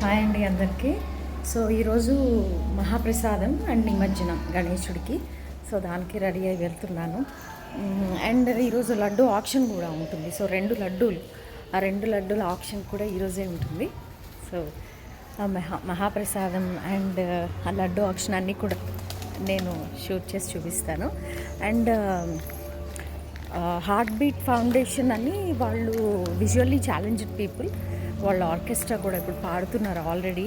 Hi అండి అందరికీ. So ఈరోజు మహాప్రసాదం అండ్ నిమజ్జనం గణేశుడికి. సో దానికి రెడీ అయి వెళ్తున్నాను. అండ్ ఈరోజు లడ్డు ఆప్షన్ కూడా ఉంటుంది. సో రెండు లడ్డూల ఆప్షన్ కూడా ఈరోజే ఉంటుంది. సో మహాప్రసాదం అండ్ ఆ లడ్డు ఆప్షన్ అన్నీ కూడా నేను షూట్ చేసి చూపిస్తాను. అండ్ హార్ట్ బీట్ ఫౌండేషన్ అని వాళ్ళు విజువల్లీ ఛాలెంజ్డ్ పీపుల్, వాళ్ళ ఆర్కెస్ట్రా కూడా ఇప్పుడు పాడుతున్నారు. ఆల్రెడీ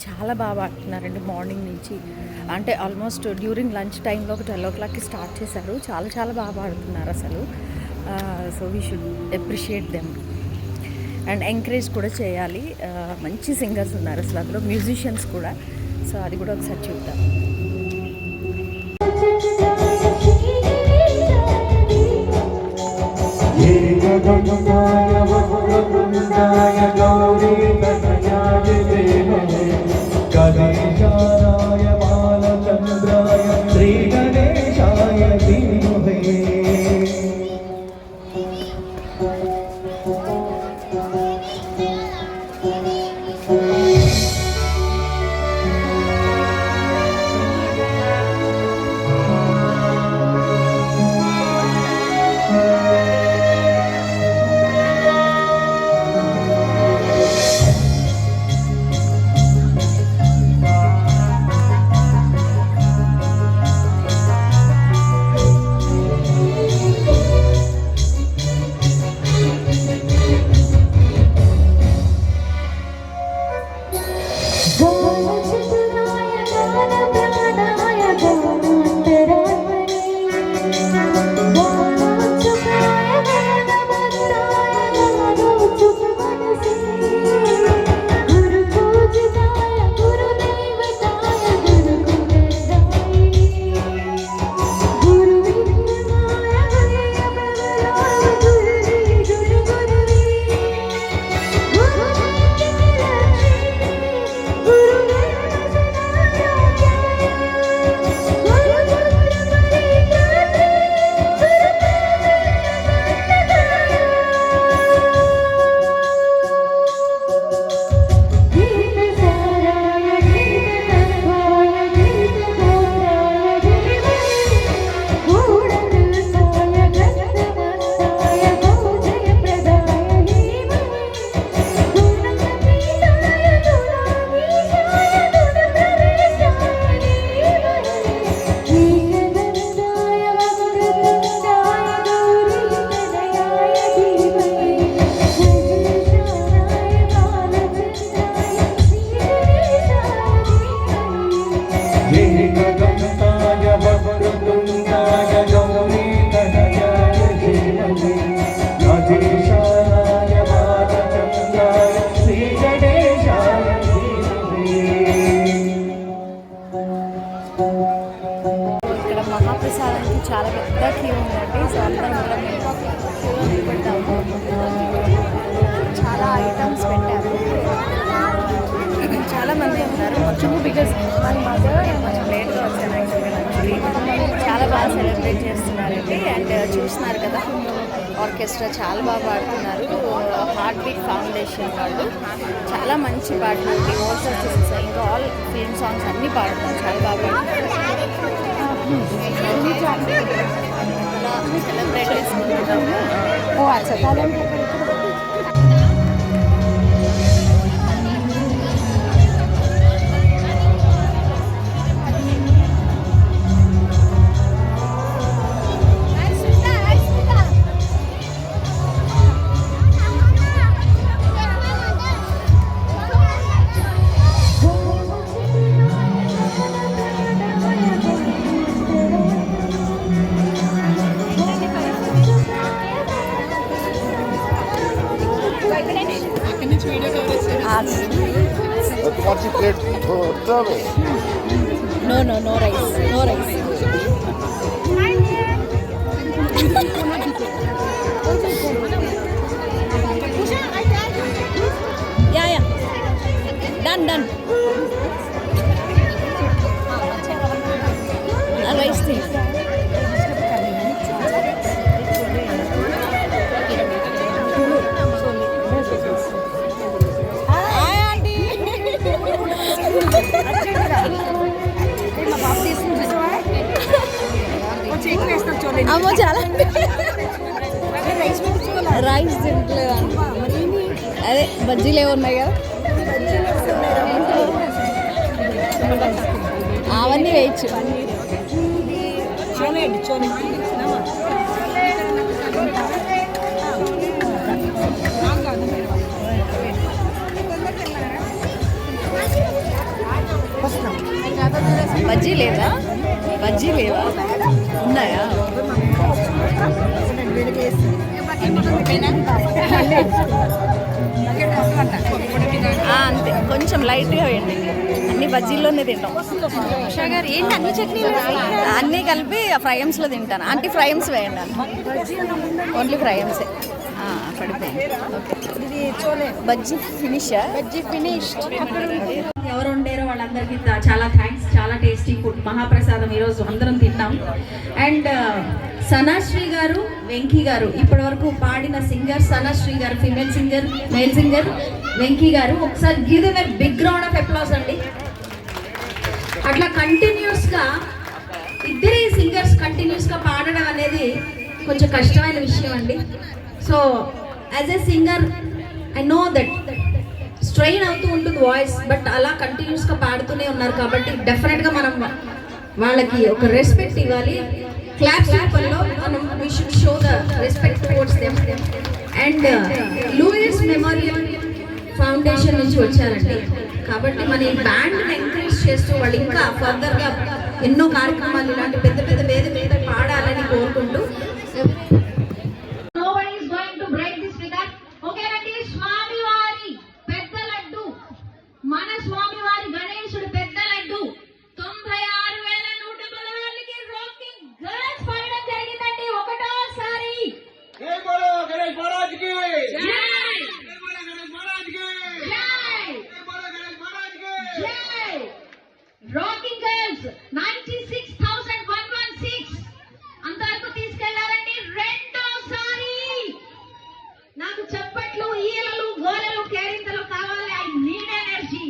చాలా బాగా పాడుతున్నారండి. మార్నింగ్ నుంచి అంటే ఆల్మోస్ట్ డ్యూరింగ్ లంచ్ టైంలో ఒక 12 o'clockకి స్టార్ట్ చేశారు. చాలా బాగా పాడుతున్నారు అసలు. So we should appreciate them and encourage కూడా చేయాలి. మంచి సింగర్స్ ఉన్నారు అసలు, అందులో మ్యూజిషియన్స్ కూడా. సో అది కూడా ఒకసారి చూద్దాం. గణేశాయ బాలచంద్రాయ శ్రీ గణేశాయ ధీమహి. మహాప్రసాదానికి చాలా పెద్ద క్యూ ఉందండి. సో అందరం కూడా మేము పెట్టాము. చాలా ఐటమ్స్ పెట్టాము. చాలామంది ఉన్నారు. కొంచెం బికాస్ మన మదర్ కొంచెం లేట్గా వచ్చాను యాక్చువల్గా. చాలా బాగా సెలబ్రేట్ చేస్తున్నారండి. అండ్ చూస్తున్నారు కదా, ఆర్కెస్ట్రా చాలా బాగా పాడుతున్నారు. హార్ట్ బీట్ ఫౌండేషన్ వాళ్ళు చాలా మంచి పాటలు, డివోషనల్ ఫిల్మ్స్, ఇంకా ఆల్ ఫిల్మ్ సాంగ్స్ అన్నీ పాడుతున్నారు. చాలా బాగా అలా సెలబ్రేట్ చేసుకుంటున్నాము. No rice. Yeah. Done. Rice thing. బజ్జీలు ఏమి ఉన్నాయి కదా, అవన్నీ వేయచ్చు. బజ్జీ లేదా, బజ్జీ లేవా, ఉన్నాయా? అంతే, కొంచెం లైట్గా వేయండి. అన్ని బజ్జీల్లోనే తింటాం. ఏంటి అన్ని చట్నీలు అన్నీ కలిపి ఫ్రైమ్స్లో తింటాను. అంటే ఫ్రైమ్స్ వేయండి, ఓన్లీ ఫ్రైమ్సే. పడిపోయింది. బజ్జీ ఫినిషా? బజ్జీ ఫినిష్. ఎవరు ఉండేరో వాళ్ళందరికీ చాలా థ్యాంక్స్. చాలా టేస్టీ ఫుడ్, మహాప్రసాదం ఈరోజు అందరం తిన్నాం. అండ్ సనాశ్రీ గారు, వెంకీ గారు ఇప్పటి వరకు పాడిన సింగర్. సనాశ్రీ గారు female singer, male singer Venky గారు. ఒకసారి give them a big round of applause అండి. అట్లా కంటిన్యూస్గా ఇద్దరే సింగర్స్ కంటిన్యూస్గా పాడడం అనేది కొంచెం కష్టమైన విషయం అండి. So as a singer I know that strain అవుతూ ఉంటుంది వాయిస్, బట్ అలా కంటిన్యూస్గా పాడుతూనే ఉన్నారు కాబట్టి డెఫినెట్గా మనం వాళ్ళకి ఒక రెస్పెక్ట్ ఇవ్వాలి. క్లాప్స్ రూపంలో మనం we should show the respect towards them. And Louis memorial foundation నుంచి వచ్చారండి కాబట్టి మన ఈ బ్యాండ్ని ఎంకరేజ్ చేస్తూ వాళ్ళు ఇంకా ఫర్దర్గా ఎన్నో కార్యక్రమాలు ఇలాంటి పెద్ద పెద్ద వేదిక మీద పాడాలని కోరుకుంటూ రాకింగ్ గర్ల్స్ 96,116 అంతవరకు తీసుకెళ్లారండి. రెండోసారి నాకు చప్పట్లు, ఈలలు, గోలలు, కేరింతలు కావాలి. I need energy.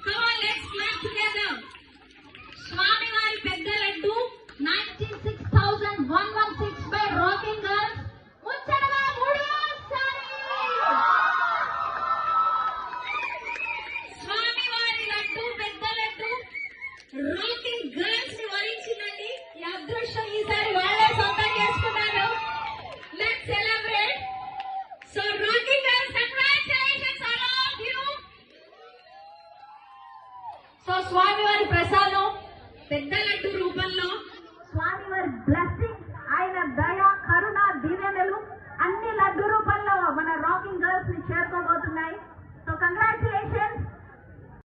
Come on, let's clap together. స్వామివారి పెద్ద లడ్డు 96,116 బై రాకింగ్ గర్ల్స్. ముచ్చటగా మూడోసారి స్వామివారి లడ్డు, పెద్ద లడ్డు రాకింగ్ గర్ల్స్ ని వరించిందండి. ఈ అదృష్టం ఈసారి వాళ్ళే సొంతం చేసుకున్నారు. Let's celebrate. So rocking girls, congratulations all of you. So స్వామివారి ప్రసాదం